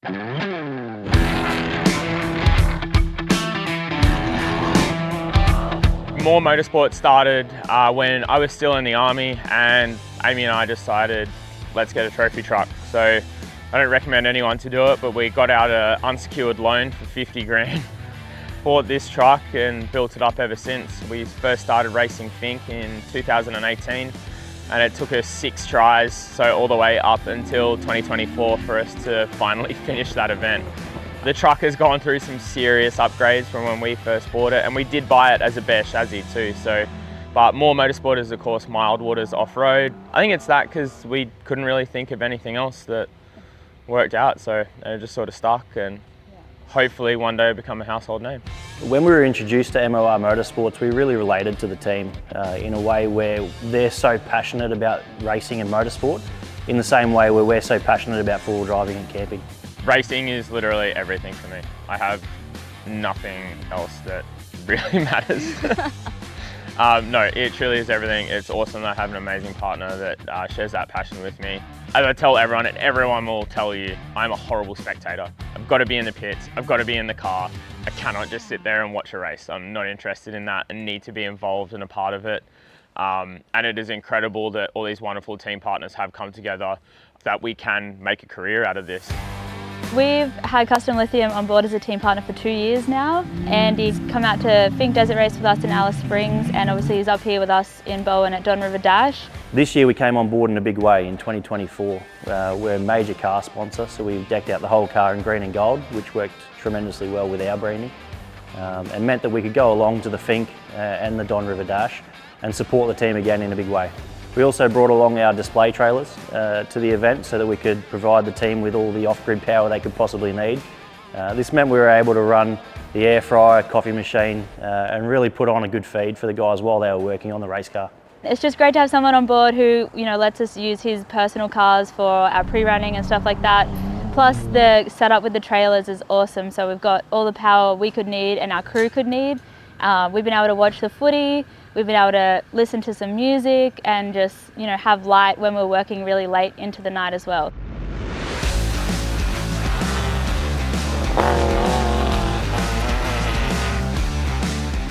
MOR Motorsport started when I was still in the army, and Amy and I decided, let's get a trophy truck. So I don't recommend anyone to do it, but we got out an unsecured loan for 50 grand. Bought this truck and built it up ever since. We first started racing Fink in 2018, and it took us 6 tries, so all the way up until 2024 for us to finally finish that event. The truck has gone through some serious upgrades from when we first bought it, and we did buy it as a bare chassis too. But MOR Motorsport is of course mild waters off-road. I think it's that because we couldn't really think of anything else that worked out, so it just sort of stuck, and hopefully one day become a household name. When we were introduced to MOR Motorsports, we really related to the team in a way where they're so passionate about racing and motorsport, in the same way where we're so passionate about four-wheel driving and camping. Racing is literally everything for me. I have nothing else that really matters. No, it truly is everything. It's awesome that I have an amazing partner that shares that passion with me. As I tell everyone, and everyone will tell you, I'm a horrible spectator. I've got to be in the pits, I've got to be in the car. I cannot just sit there and watch a race. I'm not interested in that and need to be involved and a part of it. And it is incredible that all these wonderful team partners have come together, that we can make a career out of this. We've had Custom Lithium on board as a team partner for 2 years now, and he's come out to Fink Desert Race with us in Alice Springs, and obviously he's up here with us in Bowen at Don River Dash. This year we came on board in a big way in 2024. We're a major car sponsor, so we decked out the whole car in green and gold, which worked tremendously well with our branding, and meant that we could go along to the Fink and the Don River Dash and support the team again in a big way. We also brought along our display trailers to the event so that we could provide the team with all the off-grid power they could possibly need. This meant we were able to run the air fryer, coffee machine, and really put on a good feed for the guys while they were working on the race car. It's just great to have someone on board who, lets us use his personal cars for our pre-running and stuff like that. Plus the setup with the trailers is awesome, so we've got all the power we could need and our crew could need. We've been able to watch the footy, we've been able to listen to some music and just, have light when we're working really late into the night as well.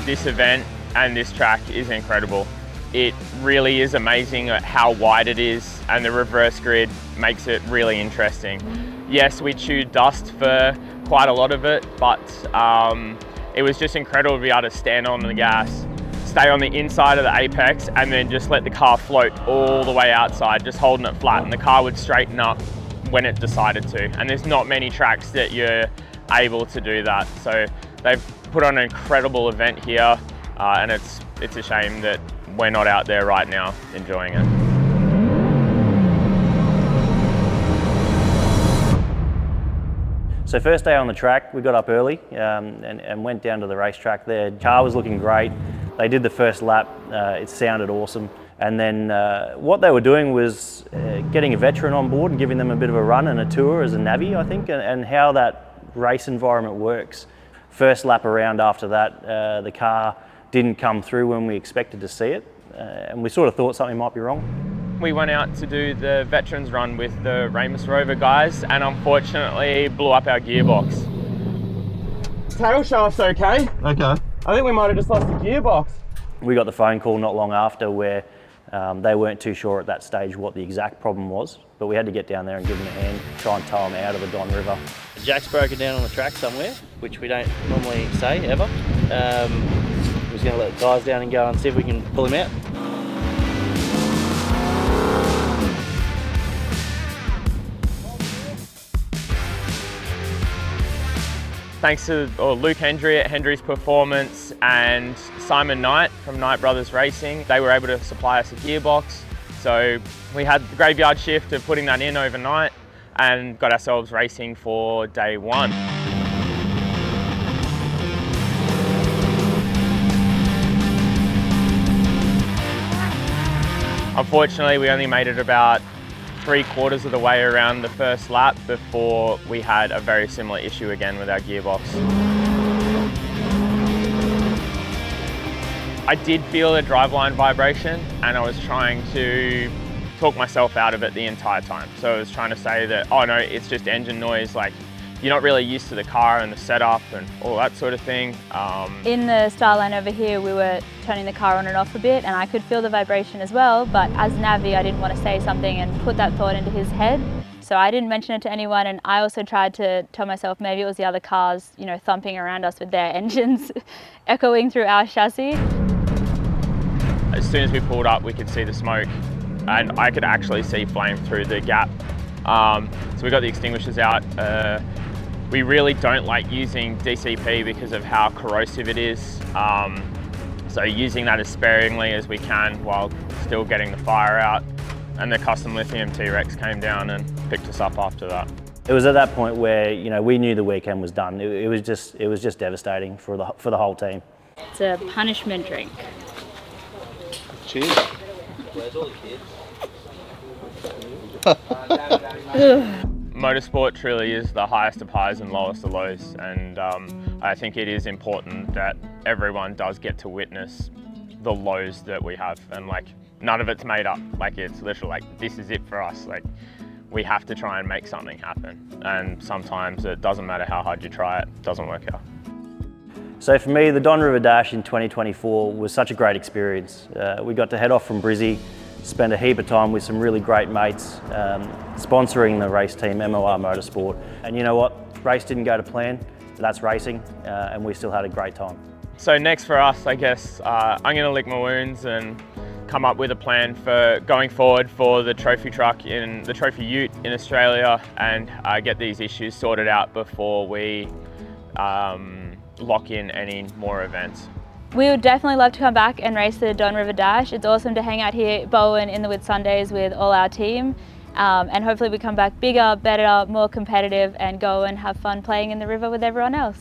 This event and this track is incredible. It really is amazing at how wide it is, and the reverse grid makes it really interesting. Yes, we chewed dust for quite a lot of it, but it was just incredible to be able to stand on the gas, stay on the inside of the apex, and then just let the car float all the way outside, just holding it flat, and the car would straighten up when it decided to. And there's not many tracks that you're able to do that. So they've put on an incredible event here, and it's a shame that we're not out there right now enjoying it. So first day on the track, we got up early and went down to the racetrack there. The car was looking great. They did the first lap, it sounded awesome. And then what they were doing was getting a veteran on board and giving them a bit of a run and a tour as a navvy, I think, and how that race environment works. First lap around after that, the car didn't come through when we expected to see it, and we sort of thought something might be wrong. We went out to do the veterans run with the Ramus Rover guys, and unfortunately blew up our gearbox. Tail shaft's okay. Okay. I think we might have just lost the gearbox. We got the phone call not long after where they weren't too sure at that stage what the exact problem was, but we had to get down there and give them a hand, try and tow them out of the Don River. Jack's broken down on the track somewhere, which we don't normally say ever. We're just going to let the guys down and go and see if we can pull him out. Thanks to Luke Hendry at Hendry's Performance and Simon Knight from Knight Brothers Racing. They were able to supply us a gearbox. So we had the graveyard shift of putting that in overnight and got ourselves racing for day one. Unfortunately, we only made it about 3/4 of the way around the first lap before we had a very similar issue again with our gearbox. I did feel a driveline vibration, and I was trying to talk myself out of it the entire time. So I was trying to say that, oh no, it's just engine noise, like you're not really used to the car and the setup and all that sort of thing. In the start line over here, we were turning the car on and off a bit, and I could feel the vibration as well, but as Navi, I didn't want to say something and put that thought into his head. So I didn't mention it to anyone, and I also tried to tell myself maybe it was the other cars, you know, thumping around us with their engines echoing through our chassis. As soon as we pulled up, we could see the smoke, and I could actually see flame through the gap. So we got the extinguishers out. We really don't like using DCP because of how corrosive it is. So using that as sparingly as we can while still getting the fire out. And the Custom Lithium T-Rex came down and picked us up after that. It was at that point where, you know, we knew the weekend was done. It was just devastating for the whole team. It's a punishment drink. Cheers. Where's all the kids? Motorsport truly is the highest of highs and lowest of lows, and I think it is important that everyone does get to witness the lows that we have, and like none of it's made up. Like it's literally like this is it for us. Like we have to try and make something happen, and sometimes it doesn't matter how hard you try, it doesn't work out. So for me, the Don River Dash in 2024 was such a great experience. We got to head off from Brizzy, spend a heap of time with some really great mates, sponsoring the race team, MOR Motorsport. And you know what? Race didn't go to plan, but that's racing, and we still had a great time. So next for us, I guess, I'm going to lick my wounds and come up with a plan for going forward for the trophy truck in the Trophy Ute in Australia, and get these issues sorted out before we lock in any more events. We would definitely love to come back and race the Don River Dash. It's awesome to hang out here at Bowen in the Whitsundays with all our team. And hopefully we come back bigger, better, more competitive, and go and have fun playing in the river with everyone else.